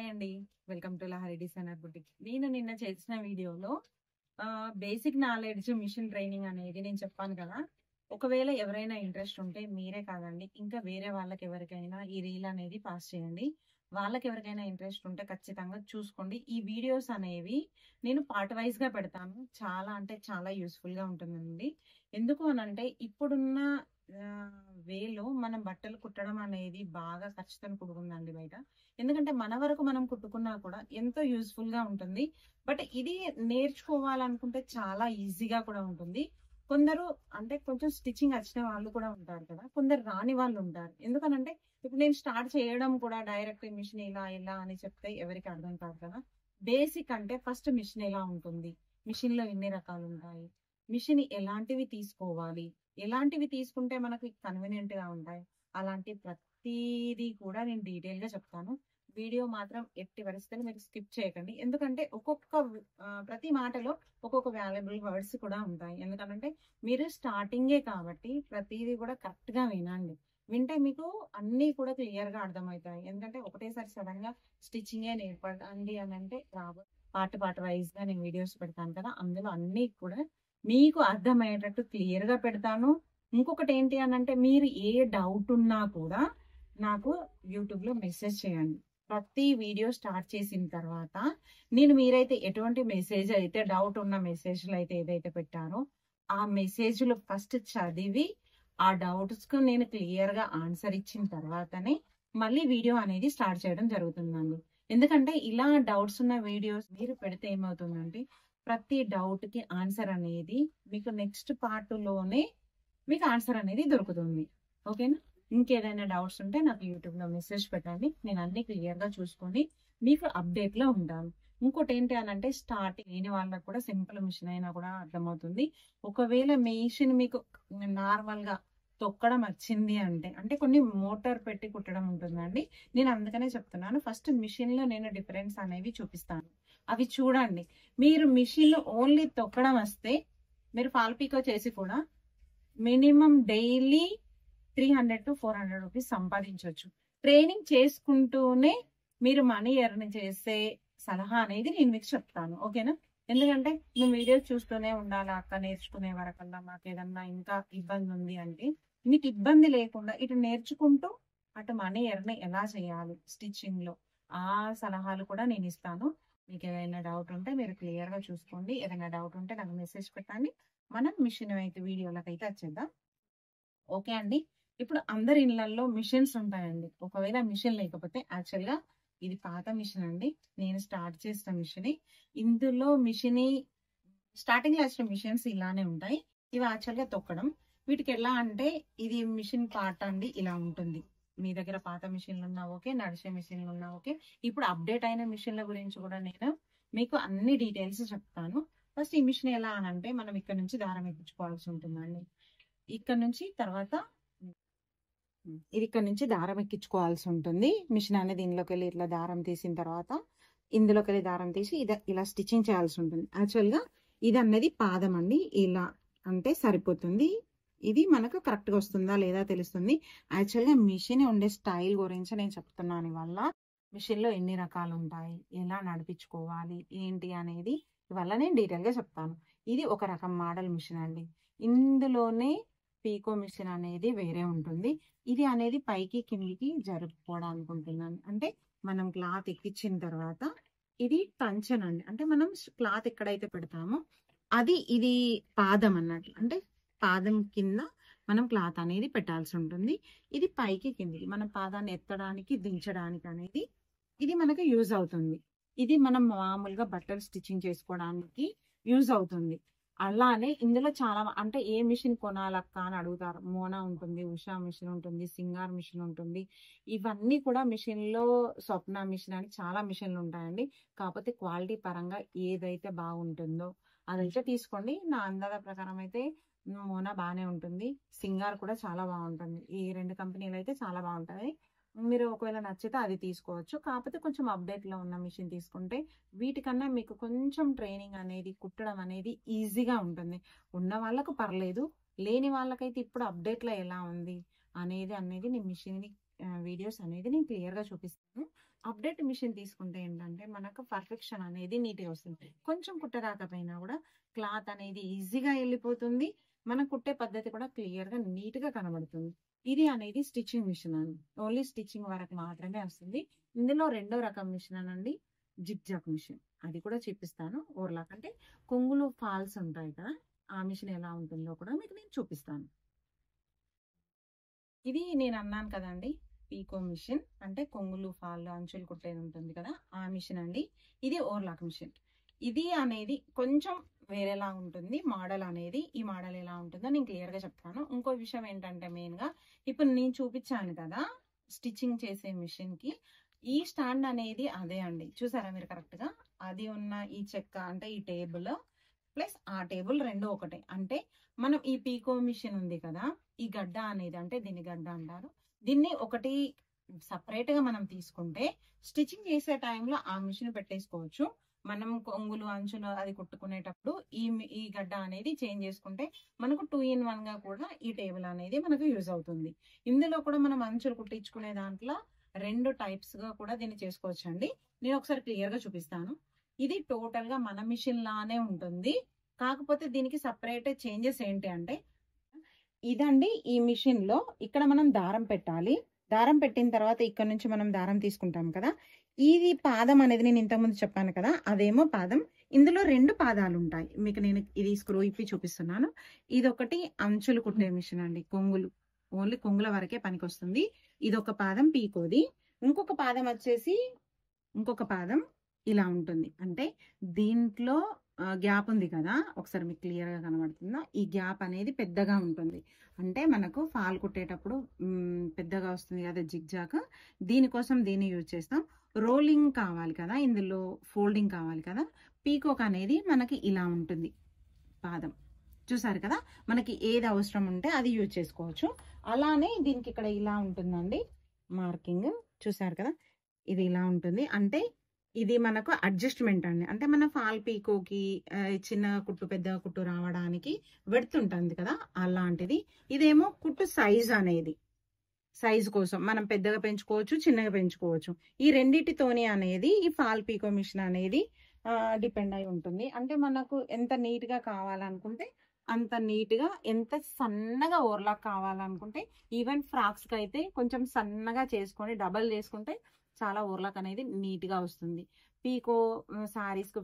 Hi అండి. Welcome to Lahari designer boutique. నేను నిన్న చేసిన వీడియోలో బేసిక్ నాలెడ్జ్ మిషన్ ట్రైనింగ్ అనేది నేను చెప్పాను కదా. ఒకవేళ ఎవరైనా ఇంట్రెస్ట్ ఉంటే మీరే కాదండి, ఇంకా వేరే వాళ్ళకి ఎవరికైనా ఈ రీల్ అనేది పాస్ చేయండి. వాళ్ళకి ఎవరికైనా ఇంట్రెస్ట్ ఉంటే ఖచ్చితంగా చూసుకోండి. ఈ వీడియోస్ అనేవి నేను పార్ట్ వైజ్ గా పెడతాను. చాలా అంటే చాలా యూస్ఫుల్ గా ఉంటుందండి. ఎందుకు అనంటే ఇప్పుడున్న వేలో మనం బట్టలు కుట్టడం అనేది బాగా ఖర్చుతో కూడుకుందండి బయట. ఎందుకంటే మన వరకు మనం కుట్టుకున్నా కూడా ఎంతో యూస్ఫుల్ గా ఉంటుంది. బట్ ఇది నేర్చుకోవాలనుకుంటే చాలా ఈజీగా కూడా ఉంటుంది. కొందరు అంటే కొంచెం స్టిచ్చింగ్ వచ్చిన వాళ్ళు కూడా ఉంటారు కదా, కొందరు రాని వాళ్ళు ఉంటారు. ఎందుకనంటే ఇప్పుడు నేను స్టార్ట్ చేయడం కూడా డైరెక్ట్ మిషన్ ఇలా ఇలా అని చెప్తే ఎవరికి అర్థం కాదు కదా. బేసిక్ అంటే ఫస్ట్ మిషన్ ఎలా ఉంటుంది, మిషన్ లో ఎన్ని రకాలు ఉంటాయి, మిషన్ ఎలాంటివి తీసుకోవాలి, ఎలాంటివి తీసుకుంటే మనకు కన్వీనియంట్ గా ఉంటాయి, అలాంటి ప్రతిదీ కూడా నేను డీటెయిల్ గా చెప్తాను. వీడియో మాత్రం ఎట్టి పరిస్థితుల్లో మీరు స్కిప్ చేయకండి. ఎందుకంటే ప్రతి మాటలో ఒక్కొక్క వాల్యుబుల్ వర్డ్స్ కూడా ఉంటాయి. ఎందుకంటే మీరు స్టార్టింగే కాబట్టి ప్రతిదీ కూడా కరెక్ట్ గా వినండి. వింటే మీకు అన్ని కూడా క్లియర్ గా అర్థమవుతాయి. ఎందుకంటే ఒకటేసారి సడన్ గా స్టిచ్చింగే నేర్పడండి అని అంటే పార్ట్ వైజ్ గా నేను వీడియోస్ పెడతాను కదా, అందులో అన్ని కూడా మీకు అర్థమయ్యేటట్టు క్లియర్ గా పెడతాను. ఇంకొకటి ఏంటి అని అంటే మీరు ఏ డౌట్ ఉన్నా కూడా నాకు యూట్యూబ్ లో మెసేజ్ చేయండి. ప్రతి వీడియో స్టార్ట్ చేసిన తర్వాత మీరైతే ఎటువంటి మెసేజ్ అయితే డౌట్ ఉన్న మెసేజ్లు అయితే ఏదైతే పెట్టారో ఆ మెసేజ్లు ఫస్ట్ చదివి ఆ డౌట్స్ కు నేను క్లియర్ గా ఆన్సర్ ఇచ్చిన తర్వాతనే మళ్ళీ వీడియో అనేది స్టార్ట్ చేయడం జరుగుతుందండి. ఎందుకంటే ఇలా డౌట్స్ ఉన్న వీడియోస్ మీరు పెడితే ఏమవుతుందంటే ప్రతి డౌట్ కి ఆన్సర్ అనేది మీకు నెక్స్ట్ పార్ట్ లోనే మీకు ఆన్సర్ అనేది దొరుకుతుంది. ఓకేనా? ఇంకేదైనా డౌట్స్ ఉంటే నాకు యూట్యూబ్ లో మెసేజ్ పెట్టండి. నేను అన్ని క్లియర్ గా చూసుకొని మీకు అప్డేట్ లో ఉంటాను. ఇంకోటి ఏంటి అని అంటే స్టార్టింగ్ లేని వాళ్ళకి కూడా సింపుల్ మిషన్ అయినా కూడా అర్థమవుతుంది. ఒకవేళ మిషన్ మీకు నార్మల్ గా తొక్కడం వచ్చింది అంటే అంటే కొన్ని మోటార్ పెట్టి కుట్టడం ఉంటుందండి. నేను అందుకనే చెప్తున్నాను, ఫస్ట్ మిషన్ లో నేను డిఫరెన్స్ అనేవి చూపిస్తాను, అవి చూడండి. మీరు మిషన్ ఓన్లీ తొక్కడం వస్తే మీరు ఫాల్ పీకో చేసి కూడా మినిమం డైలీ 300 to 400 రూపీస్ సంపాదించవచ్చు. ట్రైనింగ్ చేసుకుంటూనే మీరు మనీ ఎర్న్ చేసే సలహా అనేది నేను మీకు చెప్తాను. ఓకేనా? ఎందుకంటే మేము వీడియోస్ చూస్తూనే ఉండాలి అక్క, నేర్చుకునే వరకల్లా మాకు ఏదన్నా ఇంకా ఇబ్బంది ఉంది అంటే మీకు ఇబ్బంది లేకుండా ఇటు నేర్చుకుంటూ అటు మనీ ఎర్న్ ఎలా చేయాలి స్టిచ్చింగ్ లో ఆ సలహాలు కూడా నేను ఇస్తాను. మీకు ఏదైనా డౌట్ ఉంటే మీరు క్లియర్ గా చూసుకోండి. ఏదైనా డౌట్ ఉంటే నాకు మెసేజ్ పెట్టండి. మనం మిషన్ అయితే వీడియోలకు అయితే వచ్చేద్దాం. ఓకే అండి. ఇప్పుడు అందరి ఇళ్లలో మిషన్స్ ఉంటాయండి. ఒకవేళ మిషన్ లేకపోతే యాక్చువల్ గా ఇది పాత మిషన్ అండి, నేను స్టార్ట్ చేసిన మిషన్. ఇందులో మిషన్ స్టార్టింగ్ లో వచ్చిన మిషన్స్ ఇలానే ఉంటాయి. ఇవి యాక్చువల్ గా తొక్కడం. వీటికి ఎలా అంటే ఇది మిషన్ పార్ట్ అండి, ఇలా ఉంటుంది. మీ దగ్గర పాత మిషన్లు ఉన్నా ఓకే, నడిచే మిషన్లు ఉన్నా ఓకే. ఇప్పుడు అప్డేట్ అయిన మిషన్ల గురించి కూడా నేను మీకు అన్ని డీటెయిల్స్ చెప్తాను. ఫస్ట్ ఈ మిషన్ ఎలా అనంటే మనం ఇక్కడ నుంచి దారం ఎక్కించుకోవాల్సి ఉంటుందండి. ఇక్కడ నుంచి తర్వాత ఇది ఇక్కడ నుంచి దారం ఎక్కించుకోవాల్సి ఉంటుంది. మిషన్ అనేది దీనిలోకి వెళ్ళి ఇట్లా దారం తీసిన తర్వాత ఇందులోకి వెళ్ళి దారం తీసి ఇలా స్టిచ్చింగ్ చేయాల్సి ఉంటుంది. యాక్చువల్ గా ఇది అన్నది పాదం అండి, ఇలా అంటే సరిపోతుంది. ఇది మనకు కరెక్ట్ గా వస్తుందా లేదా తెలుస్తుంది. యాక్చువల్ గా మిషన్ ఉండే స్టైల్ గురించి నేను చెప్తున్నాను ఇవాళ. మిషన్ లో ఎన్ని రకాలు ఉంటాయి, ఎలా నడిపించుకోవాలి ఏంటి అనేది ఇవాళ నేను డీటెయిల్ గా చెప్తాను. ఇది ఒక రకం మోడల్ మిషన్ అండి. ఇందులోనే పీకో మిషన్ అనేది వేరే ఉంటుంది. ఇది అనేది పైకి కిందికి జరుపుకోవడానికి ఉంటుందండి. అంటే మనం క్లాత్ ఎక్కించిన తర్వాత ఇది టంచన్ అండి, అంటే మనం క్లాత్ ఎక్కడైతే పెడతామో ఇది పాదం అన్నట్లు. అంటే పాదం కింద మనం క్లాత్ అనేది పెట్టాల్సి ఉంటుంది. ఇది పైకి కిందికి మనం పాదాన్ని ఎత్తడానికి దించడానికి అనేది ఇది మనకు యూజ్ అవుతుంది. ఇది మనం మామూలుగా బట్టలు స్టిచ్చింగ్ చేసుకోవడానికి యూజ్ అవుతుంది. అలానే ఇందులో చాలా అంటే ఏ మిషన్ కొనాలక్క అని అడుగుతారు. మోనా ఉంటుంది, ఉషా మిషన్ ఉంటుంది, సింగార్ మిషన్ ఉంటుంది. ఇవన్నీ కూడా మిషన్ లో స్వప్న మిషన్ అని చాలా మిషన్లు ఉంటాయండి. కాకపోతే క్వాలిటీ పరంగా ఏదైతే బాగుంటుందో అదైతే తీసుకోండి. నా అందాల ప్రకారం అయితే మోనా బాగానే ఉంటుంది, సింగార్ కూడా చాలా బాగుంటుంది. ఈ రెండు కంపెనీలు అయితే చాలా బాగుంటాయి. మీరు ఒకవేళ నచ్చితే అది తీసుకోవచ్చు. కాకపోతే కొంచెం అప్డేట్ లో ఉన్న మిషన్ తీసుకుంటే వీటికన్నా మీకు కొంచెం ట్రైనింగ్ అనేది కుట్టడం అనేది ఈజీగా ఉంటుంది. ఉన్న వాళ్ళకు పర్లేదు, లేని వాళ్ళకైతే ఇప్పుడు అప్డేట్ లో ఎలా ఉంది అనేది నేను మిషన్ ని వీడియోస్ అనేది నేను క్లియర్గా చూపిస్తాను. అప్డేట్ మిషన్ తీసుకుంటే ఏంటంటే మనకు పర్ఫెక్షన్ అనేది నీట్గా వస్తుంది. కొంచెం కుట్ట రాకపోయినా కూడా క్లాత్ అనేది ఈజీగా వెళ్ళిపోతుంది. మనం కుట్టే పద్ధతి కూడా క్లియర్గా నీట్గా కనబడుతుంది. ఇది అనేది స్టిచ్చింగ్ మిషన్ అండి. ఓన్లీ స్టిచ్చింగ్ వరకు మాత్రమే వస్తుంది. ఇందులో రెండో రకం మిషన్ అనండి జిగ్జాగ్ మిషన్. అది కూడా చూపిస్తాను. ఓవర్లాక్ అంటే కొంగులు ఫాల్స్ ఉంటాయి కదా, ఆ మిషన్ ఎలా ఉంటుందో కూడా మీకు నేను చూపిస్తాను. ఇది నేను అన్నాను కదండి పీకో మిషన్, అంటే కొంగులు ఫాల్ అంచులు కుట్టేది ఉంటుంది కదా, ఆ మిషన్ అండి. ఇది ఓవర్లాక్ మిషన్. ఇది అనేది కొంచెం వేరేలా ఉంటుంది మోడల్ అనేది. ఈ మోడల్ ఎలా ఉంటుందో నేను క్లియర్గా చెప్తాను. ఇంకో విషయం ఏంటంటే మెయిన్గా ఇప్పుడు నేను చూపించాను కదా స్టిచ్చింగ్ చేసే మిషన్కి ఈ స్టాండ్ అనేది అదే అండి. చూసారా మీరు కరెక్ట్గా? అది ఉన్న ఈ చెక్క అంటే ఈ టేబుల్ ప్లస్ ఆ టేబుల్ రెండు ఒకటే. అంటే మనం ఈ పీకో మిషన్ ఉంది కదా, ఈ గడ్డ అనేది అంటే దీన్ని గడ్డ అంటారు. దీన్ని ఒకటి సపరేట్ గా మనం తీసుకుంటే స్టిచ్చింగ్ చేసే టైంలో ఆ మిషన్ పెట్టేసుకోవచ్చు. మనం కొంగులు అంచులు అది కుట్టుకునేటప్పుడు ఈ గడ్డ అనేది చేంజ్ చేసుకుంటే మనకు 2 in 1 గా కూడా ఈ టేబుల్ అనేది మనకు యూజ్ అవుతుంది. ఇందులో కూడా మనం అంచులు కుట్టించుకునే దాంట్లో 2 టైప్స్ గా కూడా దీన్ని చేసుకోవచ్చు అండి. నేను ఒకసారి క్లియర్ గా చూపిస్తాను. ఇది టోటల్ గా మన మిషన్ లానే ఉంటుంది. కాకపోతే దీనికి సపరేట్ చేంజెస్ ఏంటి అంటే ఇదండి ఈ మిషన్ లో ఇక్కడ మనం దారం పెట్టాలి. దారం పెట్టిన తర్వాత ఇక్కడ నుంచి మనం దారం తీసుకుంటాం కదా, ఇది పాదం అనేది నేను ఇంతకుముందు చెప్పాను కదా, అదేమో పాదం. ఇందులో 2 పాదాలు ఉంటాయి. మీకు నేను ఇది స్క్రూ ఇప్పి చూపిస్తున్నాను. ఇది ఒకటి అంచులు కుట్టే మిషన్ అండి. కొంగులు ఓన్లీ కొంగుల వరకే పనికి వస్తుంది. ఇది ఒక పాదం పీకోది. ఇంకొక పాదం వచ్చేసి ఇంకొక పాదం ఇలా ఉంటుంది. అంటే దీంట్లో గ్యాప్ ఉంది కదా, ఒకసారి మీకు క్లియర్ గా కనబడుతుందా? ఈ గ్యాప్ అనేది పెద్దగా ఉంటుంది. అంటే మనకు ఫాల్ కుట్టేటప్పుడు పెద్దగా వస్తుంది కదా జిగ్జాగ్, దీనికోసం దీన్ని యూజ్ చేస్తాం. రోలింగ్ కావాలి కదా, ఇందులో ఫోల్డింగ్ కావాలి కదా, పీకోక్ అనేది మనకి ఇలా ఉంటుంది పాదం. చూసారు కదా, మనకి ఏది అవసరం ఉంటే అది యూజ్ చేసుకోవచ్చు. అలానే దీనికి ఇక్కడ ఇలా ఉంటుందండి మార్కింగ్. చూసారు కదా, ఇది ఇలా ఉంటుంది. అంటే ఇది మనకు అడ్జస్ట్మెంట్ అండి. అంటే మన ఫాల్ పీకోకి చిన్న కుట్టు పెద్ద కుట్టు రావడానికి వెడుతుంటుంది కదా, అలాంటిది. ఇదేమో కుట్టు సైజ్ అనేది సైజ్ కోసం మనం పెద్దగా పెంచుకోవచ్చు, చిన్నగా పెంచుకోవచ్చు. ఈ రెండిటితోని అనేది ఈ ఫాల్ పీకో మిషన్ అనేది డిపెండ్ అయి ఉంటుంది. అంటే మనకు ఎంత నీట్ గా కావాలనుకుంటే అంత నీట్ గా, ఎంత సన్నగా ఓవర్లాక్ కావాలనుకుంటే ఈవెన్ ఫ్రాక్స్ కి అయితే కొంచెం సన్నగా చేసుకొని డబల్ చేసుకుంటే చాలా ఓవర్లాక్ అనేది నీట్ గా వస్తుంది. పీకో సారీస్ కు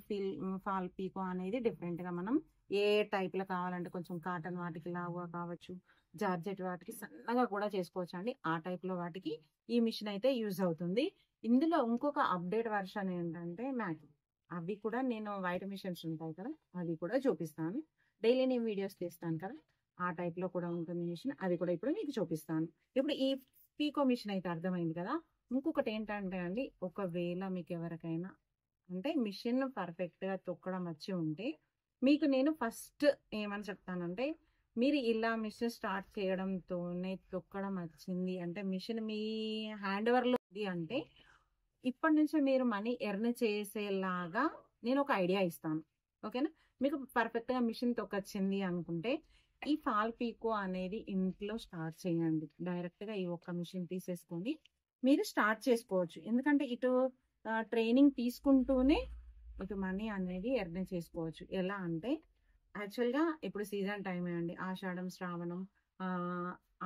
ఫాల్ పీకో అనేది డిఫరెంట్ గా మనం ఏ టైప్ లో కావాలంటే కొంచెం కాటన్ వాటికి లావుగా కావచ్చు, జార్జెట్ వాటికి సన్నగా కూడా చేసుకోవచ్చు అండి. ఆ టైప్ లో వాటికి ఈ మిషన్ అయితే యూజ్ అవుతుంది. ఇందులో ఇంకొక అప్డేట్ వర్షన్ ఏంటంటే మ్యాట్, అవి కూడా నేను వైట్ మిషన్స్ ఉంటాయి కదా, అవి కూడా చూపిస్తాను. డైలీ నేను వీడియోస్ తీస్తాను కదా, ఆ టైప్ లో కూడా ఉంటుంది మిషన్. అది కూడా ఇప్పుడు మీకు చూపిస్తాను. ఇప్పుడు ఈ పీకో మిషన్ అయితే అర్థమైంది కదా. ఇంకొకటి ఏంటంటే అండి, ఒకవేళ మీకు ఎవరికైనా అంటే మిషన్ పర్ఫెక్ట్ గా తొక్కడం వచ్చి ఉంటే మీకు నేను ఫస్ట్ ఏమని చెప్తానంటే, మీరు ఇలా మిషన్ స్టార్ట్ చేయడంతోనే తొక్కడం వచ్చింది అంటే మిషన్ మీ హ్యాండ్ ఓవర్ లో ఉంది అంటే ఇప్పటి నుంచి మీరు మనీ ఎర్న్ చేసేలాగా నేను ఒక ఐడియా ఇస్తాను. ఓకేనా? మీకు పర్ఫెక్ట్ గా మిషన్ తొక్కొచ్చింది అనుకుంటే ఈ ఫాల్ పీకో అనేది ఇంట్లో స్టార్ట్ చేయండి. డైరెక్ట్ గా ఈ ఒక్క మిషన్ తీసేసుకొని మీరు స్టార్ట్ చేసుకోవచ్చు. ఎందుకంటే ఇటు ట్రైనింగ్ తీసుకుంటూనే ఇటు మనీ అనేది ఎర్న్ చేసుకోవచ్చు. ఎలా అంటే యాక్చువల్గా ఇప్పుడు సీజన్ టైమే అండి, ఆషాఢం శ్రావణం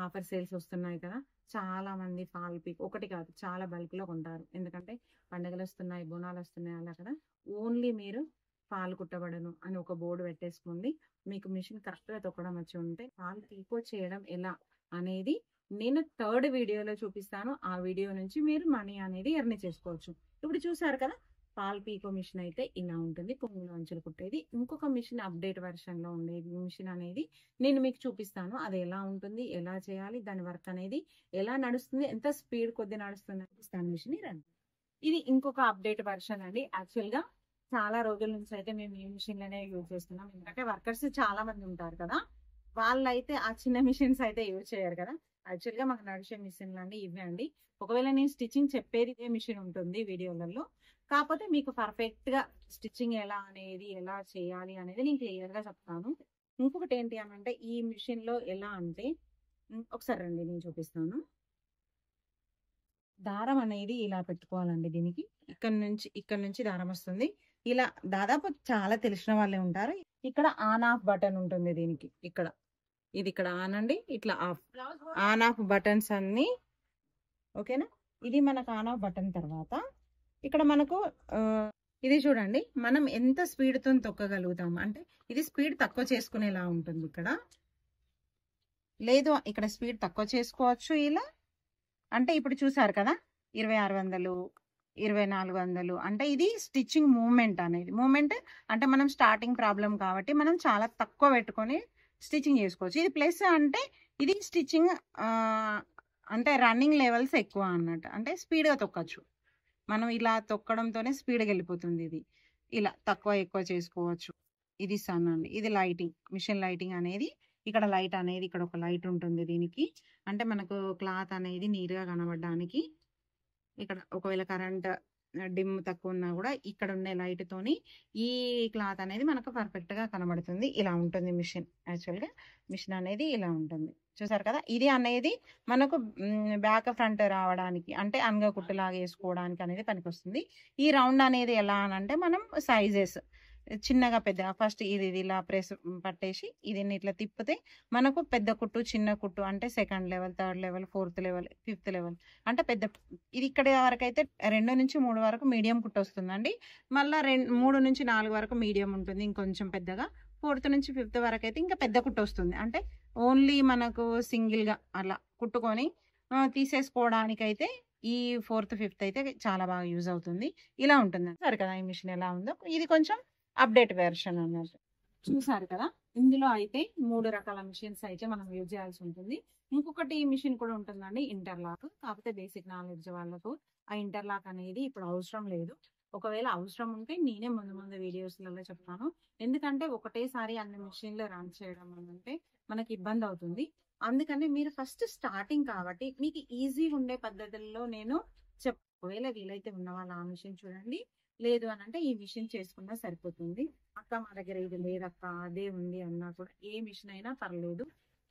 ఆఫర్ సేల్స్ వస్తున్నాయి కదా, చాలా మంది ఫాల్ పీకో ఒకటి కాదు చాలా బల్క్ లో కొంటారు. ఎందుకంటే పండుగలు వస్తున్నాయి, బోనాలు వస్తున్నాయి అలా కదా. ఓన్లీ మీరు ఫాల్ కుట్టబడను అని ఒక బోర్డు పెట్టేసుకోండి. మీకు మిషన్ కరెక్ట్ గా తొక్కడం వచ్చి ఉంటే ఫాల్ పీకో చేయడం ఎలా అనేది నేను 3rd వీడియోలో చూపిస్తాను. ఆ వీడియో నుంచి మీరు మనీ అనేది ఎర్న్ చేసుకోవచ్చు. ఇప్పుడు చూసారు కదా, ఫాల్ పీకో మిషన్ అయితే ఇలా ఉంటుంది, కొంగులు అంచులు కుట్టేది. ఇంకొక మిషన్ అప్డేట్ వర్షన్ లో ఉండే మిషన్ అనేది నేను మీకు చూపిస్తాను. అది ఎలా ఉంటుంది, ఎలా చేయాలి, దాని వర్క్ అనేది ఎలా నడుస్తుంది, ఎంత స్పీడ్ కొద్ది నడుస్తుంది చూపిస్తాను మిషన్ రండి. ఇది ఇంకొక అప్డేట్ వర్షన్ అండి. యాక్చువల్ గా చాలా రోజుల నుంచి అయితే మేము ఈ మిషన్లనే యూజ్ చేస్తున్నాం. ఎందుకంటే వర్కర్స్ చాలా మంది ఉంటారు కదా, వాళ్ళైతే ఆ చిన్న మిషన్స్ అయితే యూజ్ చేయరు కదా. యాక్చువల్ గా మాకు నడిచే మిషన్లు అండి ఇవే అండి. ఒకవేళ నేను స్టిచ్చింగ్ చెప్పేది ఇదే మిషన్ ఉంటుంది వీడియోలలో, కాకపోతే మీకు పర్ఫెక్ట్ గా స్టిచ్చింగ్ ఎలా అనేది ఎలా చేయాలి అనేది నేను క్లియర్ గా చెప్తాను. ఇంకొకటి ఏంటి అని అంటే ఈ మిషన్ లో ఎలా అంటే ఒకసారి రండి నేను చూపిస్తాను. దారం అనేది ఇలా పెట్టుకోవాలండి. దీనికి ఇక్కడ నుంచి దారం వస్తుంది. ఇలా దాదాపు చాలా తెలిసిన వాళ్ళే ఉంటారు. ఇక్కడ ఆన్ ఆఫ్ బటన్ ఉంటుంది దీనికి. ఇక్కడ ఆన్ అండి, ఇట్లా ఆఫ్. ఆన్ ఆఫ్ బటన్స్ అన్ని ఓకేనా. ఇది మనకు ఆన్ ఆఫ్ బటన్ తర్వాత ఇక్కడ మనకు ఇది చూడండి, మనం ఎంత స్పీడ్ తో తొక్కగలుగుతాం అంటే ఇది స్పీడ్ తక్కువ చేసుకునేలా ఉంటుంది. లేదు ఇక్కడ స్పీడ్ తక్కువ చేసుకోవచ్చు ఇలా. అంటే ఇప్పుడు చూసారు కదా 2600, 2400 అంటే ఇది స్టిచ్చింగ్ మూమెంట్ అనేది. మూమెంట్ అంటే మనం స్టార్టింగ్ ప్రాబ్లం కాబట్టి మనం చాలా తక్కువ పెట్టుకొని స్టిచ్చింగ్ చేసుకోవచ్చు. ఇది ప్లస్ అంటే ఇది స్టిచ్చింగ్ అంటే రన్నింగ్ లెవెల్స్ ఎక్కువ అన్నట్టు, అంటే స్పీడ్గా తొక్కచ్చు. మనం ఇలా తొక్కడంతోనే స్పీడ్గా వెళ్ళిపోతుంది. ఇది ఇలా తక్కువ ఎక్కువ చేసుకోవచ్చు. ఇది సన్ అండి, ఇది లైటింగ్, మిషన్ లైటింగ్ అనేది. ఇక్కడ లైట్ అనేది ఇక్కడ ఒక లైట్ ఉంటుంది దీనికి, అంటే మనకు క్లాత్ అనేది నీట్గా కనబడడానికి. ఇక్కడ ఒకవేళ కరెంట్ డిమ్ తక్కువ ఉన్నా కూడా ఇక్కడ ఉండే లైట్ తోని ఈ క్లాత్ అనేది మనకు పర్ఫెక్ట్ గా కనబడుతుంది. ఇలా ఉంటుంది మిషన్. యాక్చువల్గా మిషన్ అనేది ఇలా ఉంటుంది, చూసారు కదా. ఇది అనేది మనకు బ్యాక్ ఫ్రంట్ రావడానికి, అంటే అనగ కుట్టులాగా వేసుకోవడానికి అనేది పనికొస్తుంది. ఈ రౌండ్ అనేది ఎలా అనంటే మనం సైజెస్ చిన్నగా పెద్ద ఫస్ట్ ఇది ఇలా ప్రెస్ పట్టేసి ఇది ఇట్లా తిప్పితే మనకు పెద్ద కుట్టు, చిన్న కుట్టు, అంటే second level, third level, fourth level, fifth level, అంటే పెద్ద. ఇది ఇక్కడ వరకు అయితే 2 నుంచి 3 వరకు మీడియం కుట్టు వస్తుందండి. మళ్ళీ 3 నుంచి 4 వరకు మీడియం ఉంటుంది, ఇంకొంచెం పెద్దగా. 4th నుంచి 5th వరకు అయితే ఇంకా పెద్ద కుట్టు వస్తుంది. అంటే ఓన్లీ మనకు సింగిల్ గా అలా కుట్టుకొని తీసేసుకోవడానికైతే ఈ 4th, 5th అయితే చాలా బాగా యూజ్ అవుతుంది. ఇలా ఉంటుంది. సరే కదా ఈ మిషన్ ఎలా ఉందో. ఇది కొంచెం అప్డేట్ వెర్షన్ అన్నట్టు. చూసారు కదా, ఇందులో అయితే 3 రకాల మిషన్స్ అయితే మనం యూజ్ చేయాల్సి ఉంటుంది. ఇంకొకటి మిషన్ కూడా ఉంటుందండి, ఇంటర్లాక్. కాకపోతే బేసిక్ నాలెడ్జ్ వాళ్ళకు ఆ ఇంటర్లాక్ అనేది ఇప్పుడు అవసరం లేదు. ఒకవేళ అవసరం ఉంటే నేనే ముందు వీడియోస్లలో చెప్తాను. ఎందుకంటే ఒకటేసారి అన్ని మిషన్లు రన్ చేయడం అంటే మనకి ఇబ్బంది అవుతుంది. అందుకని మీరు ఫస్ట్ స్టార్టింగ్ కాబట్టి మీకు ఈజీగా ఉండే పద్ధతుల్లో నేను ఒకవేళ వీలైతే ఉన్న వాళ్ళు ఆ మిషన్ చూడండి, లేదు అని అంటే ఈ మిషన్ చేసుకున్నా సరిపోతుంది. అక్క మా దగ్గర ఇది లేదక్క అదే ఉంది అన్నా కూడా ఏ మిషన్ అయినా పర్లేదు.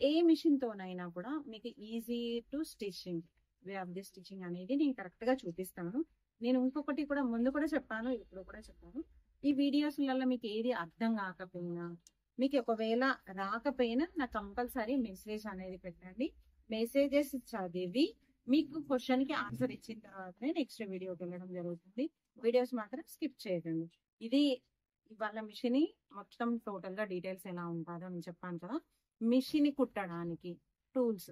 ఏ మిషన్ తోనైనా కూడా మీకు easy to stitching, way of the stitching అనేది నేను కరెక్ట్ గా చూపిస్తాను. నేను ఇంకొకటి కూడా ముందు కూడా చెప్పాను, ఇప్పుడు కూడా చెప్పాను. ఈ వీడియోస్లలో మీకు ఏది అర్థం కాకపోయినా, మీకు ఒకవేళ రాకపోయినా నాకు కంపల్సరీ మెసేజ్ అనేది పెట్టండి. మెసేజెస్ చదివి మీకు క్వశ్చన్ కి ఆన్సర్ ఇచ్చిన తర్వాతనే నెక్స్ట్ వీడియోకి వెళ్ళడం జరుగుతుంది. వీడియోస్ మాత్రం స్కిప్ చేయకండి. ఇది ఇవాళ మిషన్ మొత్తం టోటల్ గా డీటెయిల్స్ ఎలా ఉంటుందో నేను చెప్పాను కదా. మిషన్ కుట్టడానికి టూల్స్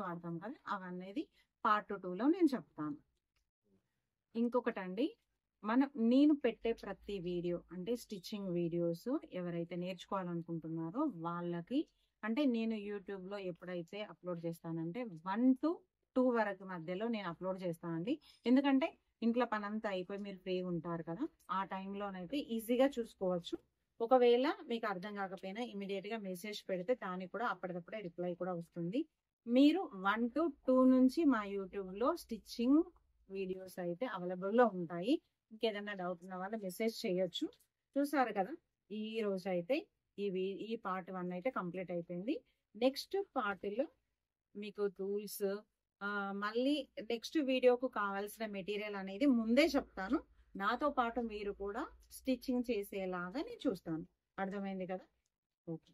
వాడతాం కదా, అవన్నీ పార్ట్ 2లో నేను చెప్తాను. ఇంకొకటండి, నేను పెట్టే ప్రతి వీడియో అంటే స్టిచ్చింగ్ వీడియోస్ ఎవరైతే నేర్చుకోవాలనుకుంటున్నారో వాళ్ళకి, అంటే నేను యూట్యూబ్ లో ఎప్పుడైతే అప్లోడ్ చేస్తానంటే 1 to 2 వరకు మధ్యలో నేను అప్లోడ్ చేస్తానండి. ఎందుకంటే ఇంట్లో పనంతా అయిపోయి మీరు ఫ్రీగా ఉంటారు కదా, ఆ టైంలోనైతే ఈజీగా చూసుకోవచ్చు. ఒకవేళ మీకు అర్థం కాకపోయినా ఇమీడియట్ గా మెసేజ్ పెడితే దానికి కూడా అప్పటికప్పుడే రిప్లై కూడా వస్తుంది. మీరు 1 to 2 నుంచి మా యూట్యూబ్ లో స్టిచ్చింగ్ వీడియోస్ అయితే అవైలబుల్ లో ఉంటాయి. ఇంకేదైనా డౌట్ ఉన్న వాళ్ళు మెసేజ్ చేయొచ్చు. చూసారు కదా, ఈ రోజు అయితే ఈ పార్ట్ 1 అయితే కంప్లీట్ అయిపోయింది. నెక్స్ట్ పార్ట్లో మీకు టూల్స్, మళ్ళీ నెక్స్ట్ వీడియోకు కావాల్సిన మెటీరియల్ అనేది ముందే చెప్తాను. నాతో పాటు మీరు కూడా స్టిచ్చింగ్ చేసేలాగా నేను చూస్తాను. అర్థమైంది కదా? ఓకే.